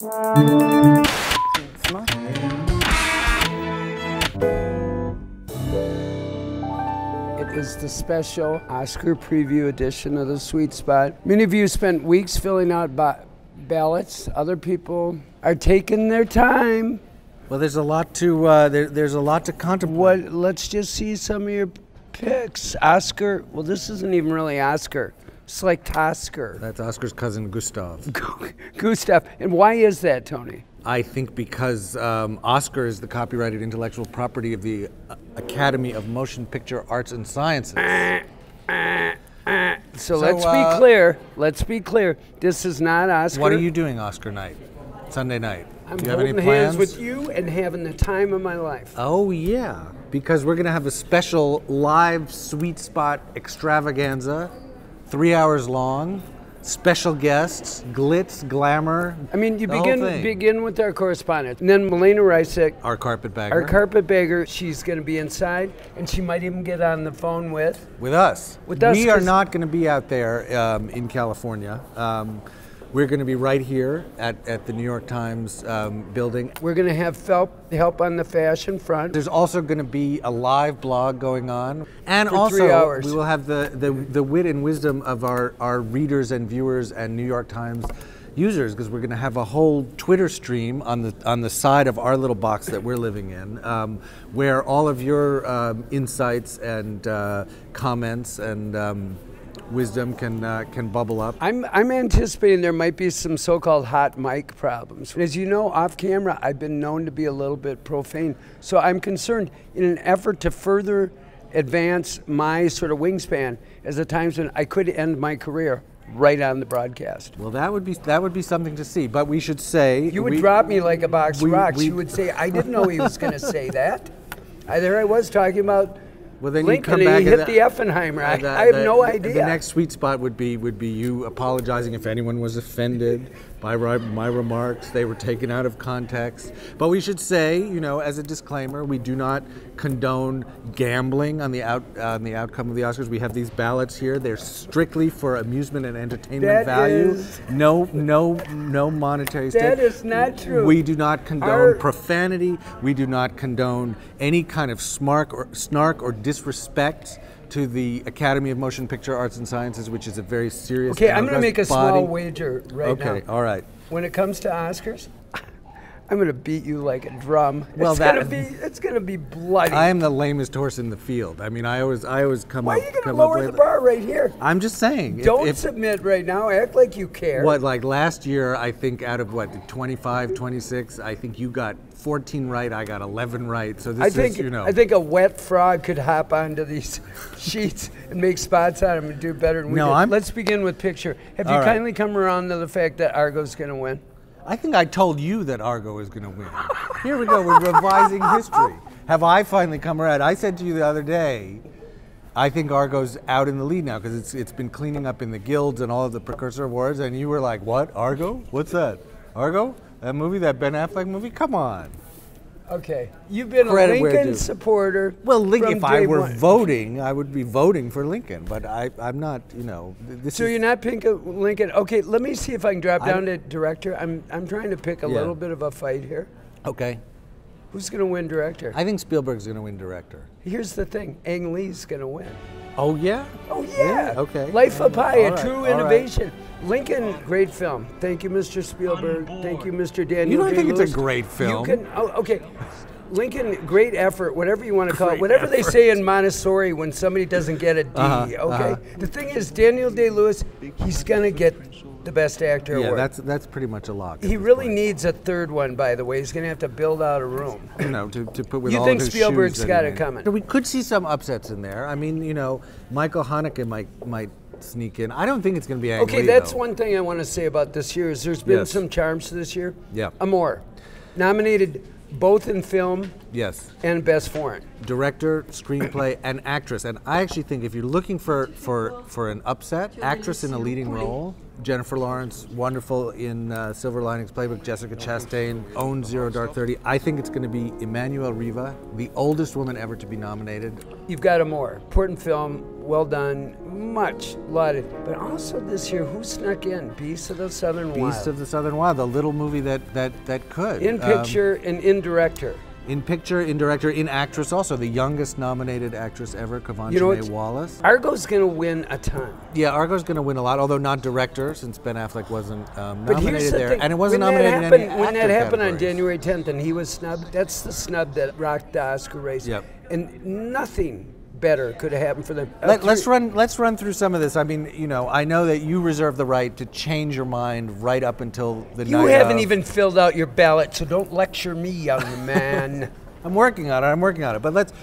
It is the special Oscar preview edition of The Sweet Spot. Many of you spent weeks filling out ballots. Other people are taking their time. Well, there's a lot to there's a lot to contemplate. Let's just see some of your picks. Oscar. Well, this isn't even really Oscar. It's like Tosker. That's Oscar's cousin, Gustav. Gustav. And why is that, Tony? I think because Oscar is the copyrighted intellectual property of the Academy of Motion Picture Arts and Sciences. So let's be clear. Let's be clear. This is not Oscar. What are you doing Oscar night? Sunday night? I'm Do you have any holding plans? hands with you and having the time of my life. Oh yeah, because we're gonna have a special live Sweet Spot extravaganza, 3 hours long. Special guests, glitz, glamour. I mean, you begin with our correspondent, and then Melina Rysik, our carpetbagger. She's going to be inside, and she might even get on the phone with us. We are not going to be out there in California. We're going to be right here at the New York Times building. We're going to have help on the fashion front. There's also going to be a live blog going on. And for also, 3 hours. We will have the wit and wisdom of our readers and viewers and New York Times users, because we're going to have a whole Twitter stream on the side of our little box that we're living in, where all of your insights and comments and wisdom can bubble up. I'm anticipating there might be some so-called hot mic problems. As you know, off camera, I've been known to be a little bit profane. So I'm concerned, in an effort to further advance my sort of wingspan, as the times when I could end my career right on the broadcast. Well, that would be something to see. But we should say you would drop me like a box of rocks. You would say, I didn't know he was going to say that. There I was talking about. Well, then Lincoln, you come back he hit the Effenheimer. I have no idea. The next sweet spot would be you apologizing if anyone was offended by my remarks. They were taken out of context. But we should say, as a disclaimer, we do not condone gambling on the outcome of the Oscars. We have these ballots here. They're strictly for amusement and entertainment value. No monetary stake. That is not true. We do not condone profanity. We do not condone any kind of snark or disrespect to the Academy of Motion Picture Arts and Sciences, which is a very serious. Okay, I'm going to make a small wager now. Okay, all right. When it comes to Oscars, I'm going to beat you like a drum. Well, it's going to be bloody. I am the lamest horse in the field. I mean, I always come Why up. Why are you going to lower the bar right here? I'm just saying. Don't submit right now. Act like you care. What, like last year, I think out of 25, 26, I think you got 14 right, I got 11 right. So I think a wet frog could hop onto these sheets and make spots on them and do better than we did. Let's begin with picture. Have you kindly come around to the fact that Argo's going to win? I think I told you that Argo is going to win. Here we go, we're revising history. Have I finally come around? I said to you the other day, I think Argo's out in the lead now because it's been cleaning up in the guilds and all of the precursor awards, and you were like, what, Argo? What's that? Argo? That movie, that Ben Affleck movie? Come on. Okay. You've been a Lincoln supporter. Well, Lincoln, if I were voting, I would be voting for Lincoln, but I'm not, So you're not picking Lincoln. Okay, let me see if I can drop down to director. I'm trying to pick a little bit of a fight here. Okay. Who's going to win director? I think Spielberg's going to win director. Here's the thing. Ang Lee's going to win. Oh, yeah? Oh, yeah. Okay. Life of Pi, a true innovation. Lincoln, great film. Thank you, Mr. Spielberg. Thank you, Mr. Daniel. You don't J. think Lewis. it's a great film? Okay. Lincoln, great effort, whatever you want to call it. Whatever they say in Montessori when somebody doesn't get a D, okay? The thing is, Daniel Day-Lewis, he's going to get the Best Actor award. Yeah, that's pretty much a lock. He really needs a third one, by the way. He's going to have to build out a room. To put with you all think of his Spielberg's shoes got it coming? We could see some upsets in there. I mean, Michael Haneke might sneak in. I don't think it's going to be Ang Lee, that's though. One thing I want to say about this year is there's been some charms this year. Yeah. Amor, nominated both in film and Best Foreign. Director, screenplay, and actress. And I actually think if you're looking for an upset, actress in a leading role, Jennifer Lawrence, wonderful in Silver Linings Playbook, Jessica Chastain, owns Zero Dark 30. I think it's going to be Emmanuelle Riva, the oldest woman ever to be nominated. You've got Amor, important film, well done. much lauded. But also this year, who snuck in? Beasts of the Southern Wild. Beasts of the Southern Wild, the little movie that could. In picture and in director. In picture, in director, in actress also. The youngest nominated actress ever, Kavanchine Wallace. Argo's going to win a ton. Yeah, Argo's going to win a lot, although not director, since Ben Affleck wasn't but nominated there. Thing. And it wasn't when nominated in any actor When that happened categories. on January 10th and he was snubbed, that's the snub that rocked the Oscar race. Yep. And nothing better could have happened for them. Let's run through some of this. I mean, you know, I know that you reserve the right to change your mind right up until the night. You haven't even filled out your ballot, so don't lecture me, young man. I'm working on it. But let's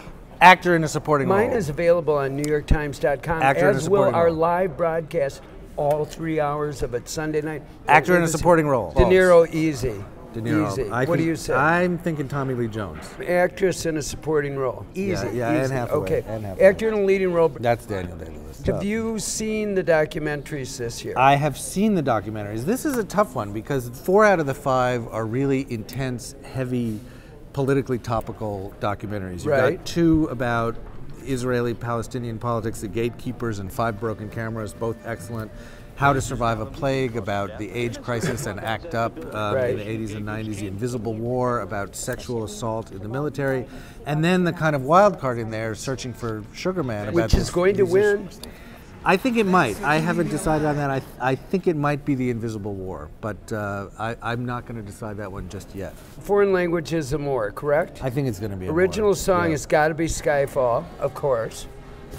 actor in a supporting role. Mine is available on NewYorkTimes.com, as will our live broadcast, all 3 hours of it Sunday night. Actor in a supporting role. De Niro, easy. De Niro. Easy. What do you say? I'm thinking Tommy Lee Jones. Actress in a supporting role. Easy. Yeah, easy. Anne Hathaway. Okay. Anne Hathaway. Actor in a leading role. That's Daniel Day-Lewis. Have you seen the documentaries this year? I have seen the documentaries. This is a tough one because 4 out of the 5 are really intense, heavy, politically topical documentaries. You've got 2 about Israeli-Palestinian politics, The Gatekeepers, and 5 Broken Cameras, both excellent. How to Survive a Plague, about the AIDS crisis and ACT UP in the 80s and 90s, The Invisible War, about sexual assault in the military, and then the kind of wild card in there, Searching for Sugar Man. Which is going to win. I think it might. I haven't decided on that. I think it might be The Invisible War, but I'm not going to decide that one just yet. Foreign language is Amour, correct? I think it's going to be Original song has got to be Skyfall, of course.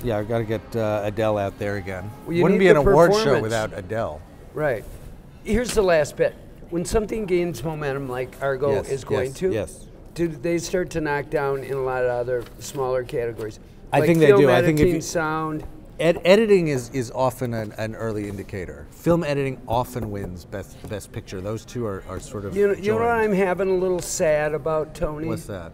Yeah, I've got to get Adele out there again. Well, wouldn't be an award show without Adele. Right. Here's the last bit. When something gains momentum like Argo is going to, do they start to knock down in a lot of other smaller categories? I like think they do. I think if you, sound. Editing is often an early indicator. Film editing often wins best picture. Those two are sort of You know what I'm having a little sad about, Tony? What's that?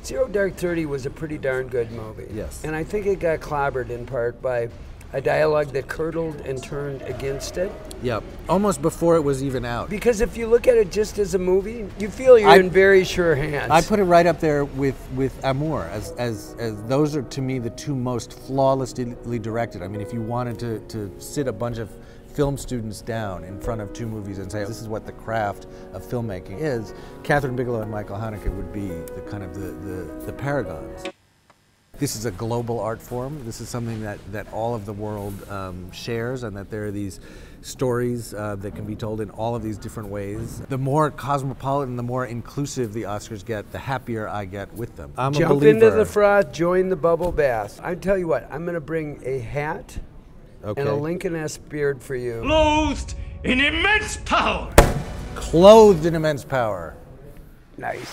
Zero Dark 30 was a pretty darn good movie. Yes. And I think it got clobbered in part by a dialogue that curdled and turned against it. Yep. Almost before it was even out. Because if you look at it just as a movie, you feel you're in very sure hands. I put it right up there with Amour as those are to me the 2 most flawlessly directed. I mean, if you wanted to sit a bunch of film students down in front of 2 movies and say, this is what the craft of filmmaking is, Catherine Bigelow and Michael Haneke would be the kind of the paragons. This is a global art form. This is something that all of the world shares, and that there are these stories that can be told in all of these different ways. The more cosmopolitan, the more inclusive the Oscars get, the happier I get with them. I'm a believer. Jump into the froth, join the bubble bath. I tell you what, I'm going to bring a hat and a Lincoln-esque beard for you. Clothed in immense power. Clothed in immense power. Nice.